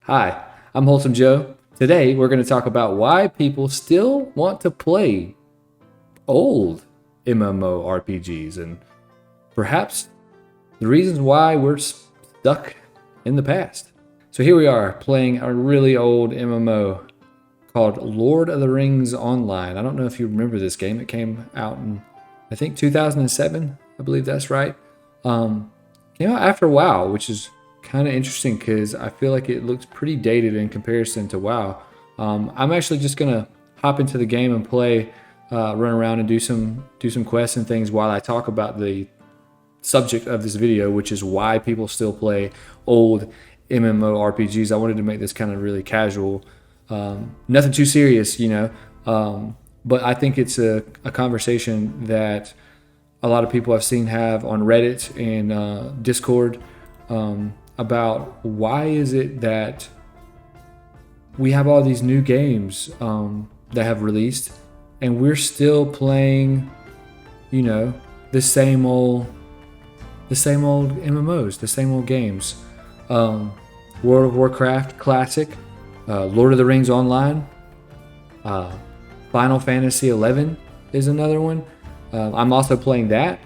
Hi, I'm Wholesome Joe. Today we're going to talk about why people still want to play old MMORPGs and perhaps the reasons why we're stuck in the past. So here we are playing a really old MMO called Lord of the Rings Online. I don't know if you remember this game. It came out in, I think, 2007. I believe that's right. Came out after WoW, which is kind of interesting because I feel like it looks pretty dated in comparison to WoW. I'm actually just gonna hop into the game and play, run around and do some quests and things while I talk about the subject of this video, which is why people still play old MMORPGs. I wanted to make this kind of really casual, nothing too serious, but I think it's a conversation that a lot of people I've seen have on Reddit and Discord, about why is it that we have all these new games that have released and we're still playing, the same old MMOs, the same old games. World of Warcraft Classic, Lord of the Rings Online, Final Fantasy XI is another one. I'm also playing that.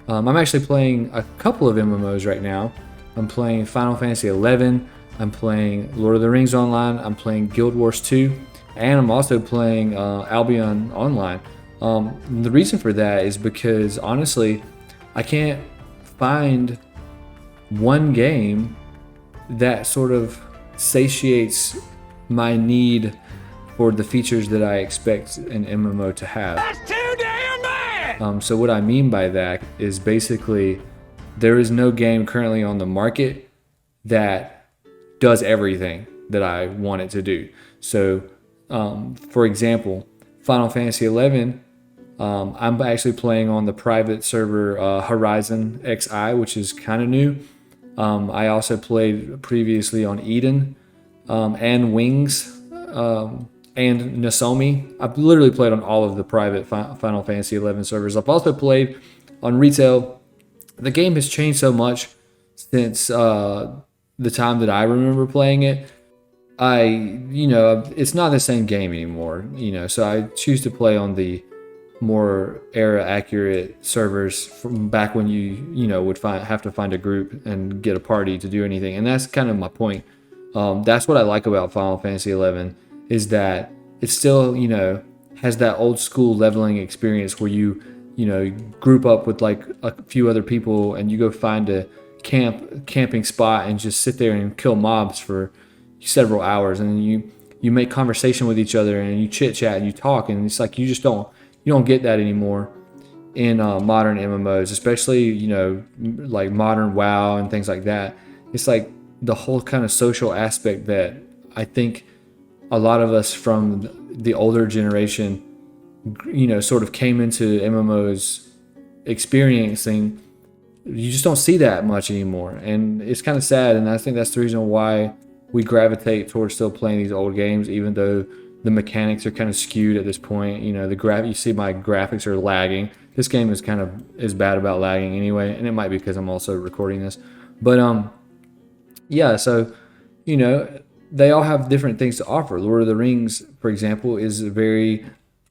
I'm actually playing a couple of MMOs right now. I'm playing Final Fantasy XI, I'm playing Lord of the Rings Online, I'm playing Guild Wars 2, and I'm also playing Albion Online. The reason for that is because, honestly, I can't find one game that sort of satiates my need for the features that I expect an MMO to have. That's too damn bad! So what I mean by that is basically there is no game currently on the market that does everything that I want it to do. So, for example, Final Fantasy XI, I'm actually playing on the private server Horizon XI, which is kind of new. I also played previously on Eden and Wings and Nozomi. I've literally played on all of the private Final Fantasy XI servers. I've also played on retail. The game has changed so much since the time that I remember playing it. It's not the same game anymore, so I choose to play on the more era accurate servers from back when you would have to find a group and get a party to do anything. And that's kind of my point. That's what I like about Final Fantasy XI is that it still, has that old school leveling experience where you group up with like a few other people and you go find a camping spot and just sit there and kill mobs for several hours, and you make conversation with each other and you chit chat and you talk, and it's like you don't get that anymore in modern MMOs, especially like modern WoW and things like that. It's like the whole kind of social aspect that I think a lot of us from the older generation sort of came into MMOs experiencing. You just don't see that much anymore, and it's kind of sad. And I think that's the reason why we gravitate towards still playing these old games, even though the mechanics are kind of skewed at this point. You see my graphics are lagging. This game is bad about lagging anyway, and it might be because I'm also recording this. But so they all have different things to offer. Lord of the Rings, for example, is a very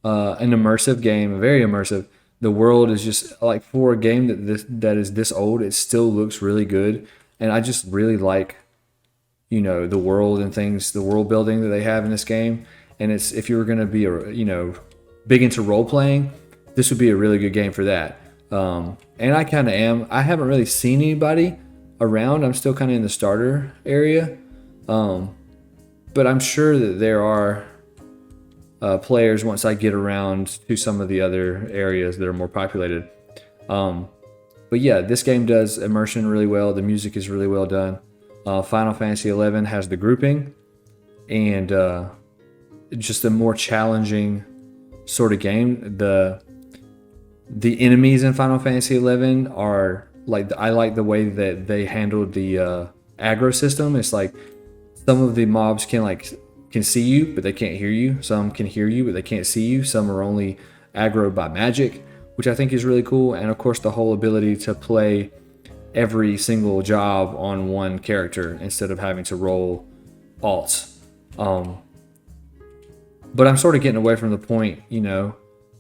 an immersive game, very immersive. The world is just like, for a game that is this old, it still looks really good, and I just really like the world and things, the world building that they have in this game. And it's, if you were going to be big into role playing, this would be a really good game for that. And I kind of am. I haven't really seen anybody around. I'm still kind of in the starter area, but I'm sure that there are players once I get around to some of the other areas that are more populated. But yeah, this game does immersion really well. The music is really well done. Final Fantasy XI has the grouping and just a more challenging sort of game. The enemies in Final Fantasy XI are like, I like the way that they handled the aggro system. It's like some of the mobs can see you, but they can't hear you. Some can hear you, but they can't see you. Some are only aggroed by magic, which I think is really cool. And of course, the whole ability to play every single job on one character instead of having to roll alts. But I'm sort of getting away from the point,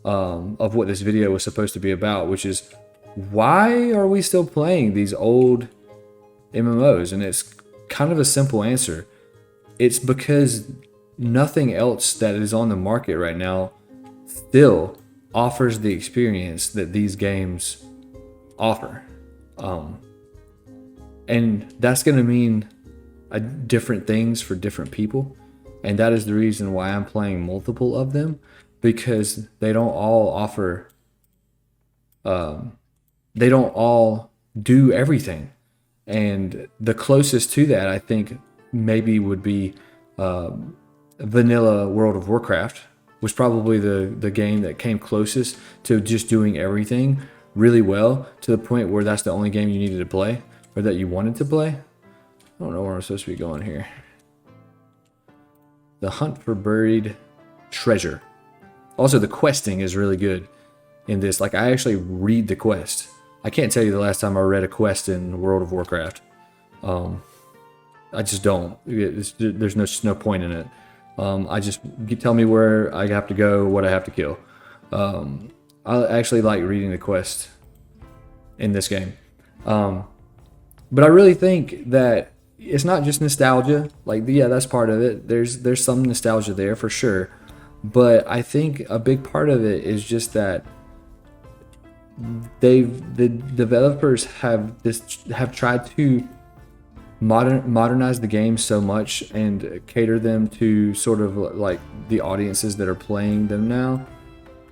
of what this video was supposed to be about, which is why are we still playing these old MMOs? And it's kind of a simple answer. It's because nothing else that is on the market right now still offers the experience that these games offer. And that's going to mean different things for different people. And that is the reason why I'm playing multiple of them, because they don't all offer, they don't all do everything. And the closest to that, I think, maybe would be vanilla World of Warcraft, was probably the game that came closest to just doing everything really well, to the point where that's the only game you needed to play, or that you wanted to play. I don't know where I'm supposed to be going here. The hunt for buried treasure. Also, the questing is really good in this. Like, I actually read the quest. I can't tell you the last time I read a quest in World of Warcraft. I just don't. There's no point in it. Tell me where I have to go, what I have to kill. I actually like reading the quest in this game. But I really think that it's not just nostalgia. Like, yeah, that's part of it. There's some nostalgia there for sure. But I think a big part of it is just that the developers have tried to modernize the game so much and cater them to sort of like the audiences that are playing them now,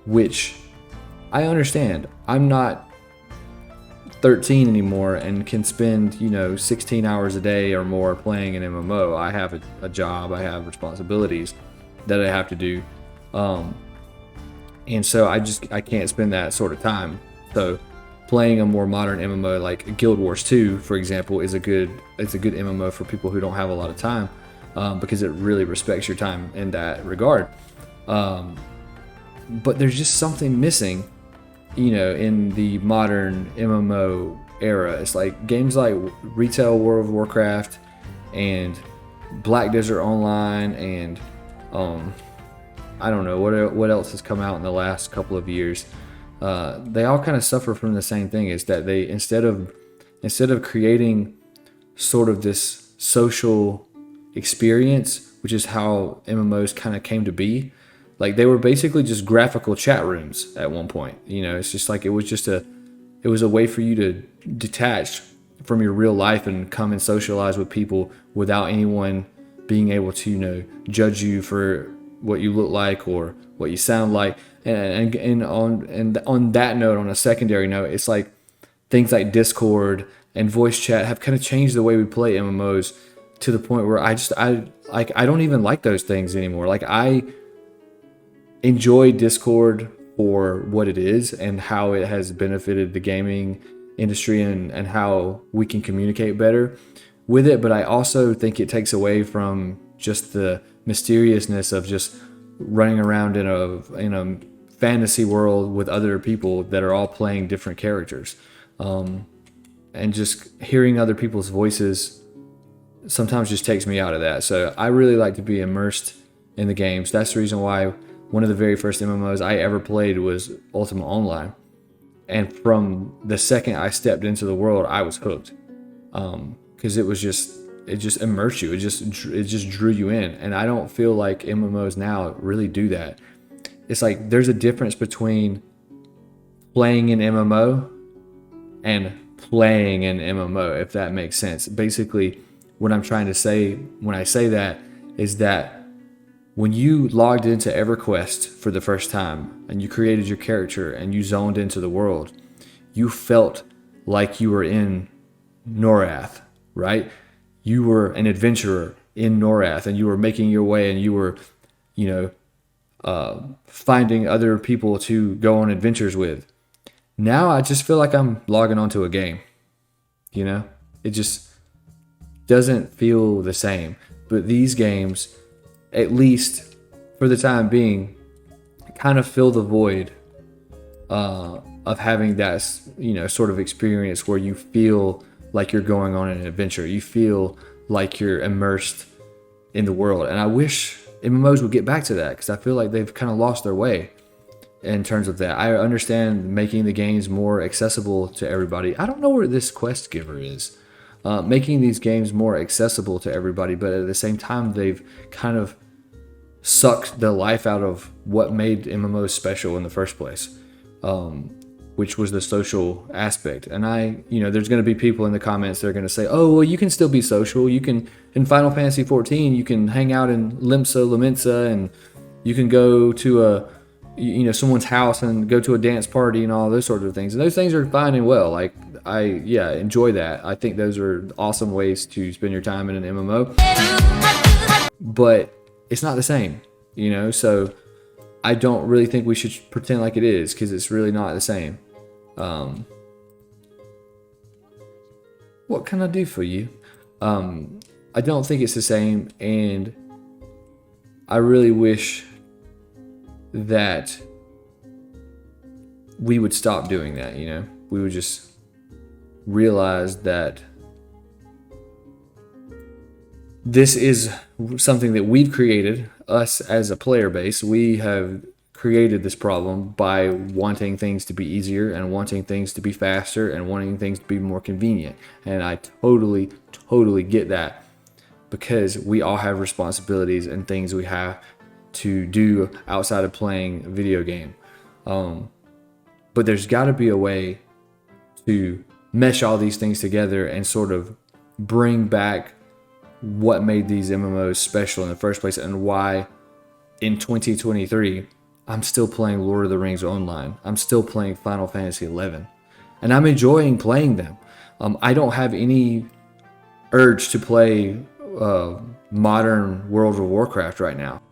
which I understand. I'm not 13 anymore and can spend 16 hours a day or more playing an MMO. I have a job, I have responsibilities that I have to do, and so I can't spend that sort of time. So playing a more modern MMO like Guild Wars 2, for example, is a good MMO for people who don't have a lot of time, because it really respects your time in that regard. But there's just something missing, in the modern MMO era. It's like games like Retail World of Warcraft and Black Desert Online and I don't know what else has come out in the last couple of years. They all kind of suffer from the same thing, is that they instead of creating sort of this social experience, which is how MMOs kind of came to be, like they were basically just graphical chat rooms at one point. It's just like it was a way for you to detach from your real life and come and socialize with people without anyone being able to judge you for what you look like or what you sound like. And on that note, on a secondary note, it's like things like Discord and voice chat have kind of changed the way we play MMOs to the point where I don't even like those things anymore. Like, I enjoy Discord for what it is and how it has benefited the gaming industry and how we can communicate better with it. But I also think it takes away from just the mysteriousness of just running around in a fantasy world with other people that are all playing different characters, and just hearing other people's voices sometimes just takes me out of that. So I really like to be immersed in the games. That's the reason why one of the very first MMOs I ever played was Ultima Online, and from the second I stepped into the world, I was hooked, because it just immersed you. It just drew you in. And I don't feel like MMOs now really do that. It's like there's a difference between playing an MMO and playing an MMO, if that makes sense. Basically, what I'm trying to say when I say that is that when you logged into EverQuest for the first time and you created your character and you zoned into the world, you felt like you were in Norath, right? You were an adventurer in Norath, and you were making your way, and you were, finding other people to go on adventures with. Now I just feel like I'm logging onto a game. It just doesn't feel the same. But these games, at least for the time being, kind of fill the void of having that, sort of experience where you feel like you're going on an adventure. You feel like you're immersed in the world. And I wish MMOs would get back to that, because I feel like they've kind of lost their way in terms of that. I understand making the games more accessible to everybody. I don't know where this quest giver is. Making these games more accessible to everybody, but at the same time, they've kind of sucked the life out of what made MMOs special in the first place, which was the social aspect. And there's going to be people in the comments that are going to say, oh, well, you can still be social. You can, in Final Fantasy 14, you can hang out in Limsa, Laminsa, and you can go to someone's house and go to a dance party and all those sorts of things. And those things are fine and well. Like, I enjoy that. I think those are awesome ways to spend your time in an MMO. But it's not the same, so I don't really think we should pretend like it is, because it's really not the same. What can I do for you? I don't think it's the same, and I really wish that we would stop doing that. We would just realize that this is something that we've created, us as a player base. We have created this problem by wanting things to be easier and wanting things to be faster and wanting things to be more convenient. And I totally get that, because we all have responsibilities and things we have to do outside of playing a video game. But there's got to be a way to mesh all these things together and sort of bring back what made these MMOs special in the first place, and why in 2023 I'm still playing Lord of the Rings Online. I'm still playing Final Fantasy 11, and I'm enjoying playing them. I don't have any urge to play modern World of Warcraft right now.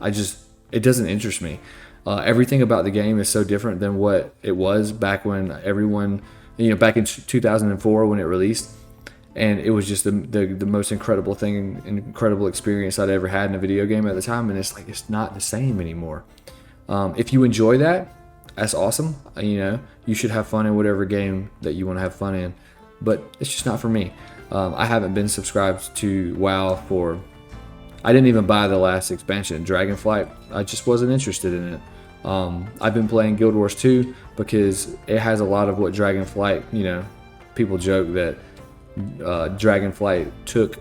It doesn't interest me. Everything about the game is so different than what it was back when everyone, back in 2004 when it released. And it was just the most incredible thing, incredible experience I'd ever had in a video game at the time. And it's not the same anymore. If you enjoy that, that's awesome. You should have fun in whatever game that you want to have fun in. But it's just not for me. I haven't been subscribed to WoW I didn't even buy the last expansion, Dragonflight. I just wasn't interested in it. I've been playing Guild Wars 2 because it has a lot of what Dragonflight, people joke that Dragonflight took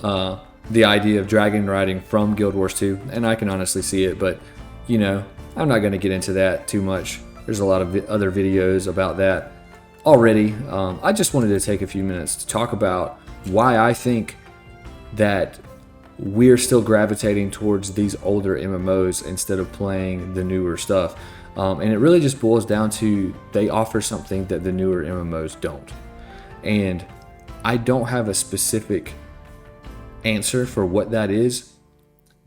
the idea of dragon riding from Guild Wars 2, and I can honestly see it, but I'm not going to get into that too much. There's a lot of other videos about that already. I just wanted to take a few minutes to talk about why I think that we're still gravitating towards these older MMOs instead of playing the newer stuff. And it really just boils down to they offer something that the newer MMOs don't. And I don't have a specific answer for what that is,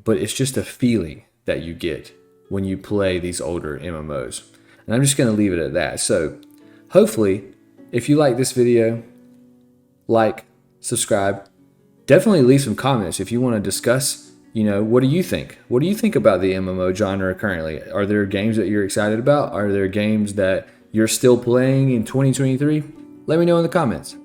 but it's just a feeling that you get when you play these older MMOs. And I'm just going to leave it at that. So hopefully, if you like this video, subscribe, definitely leave some comments if you want to discuss, what do you think? What do you think about the MMO genre currently? Are there games that you're excited about? Are there games that you're still playing in 2023? Let me know in the comments.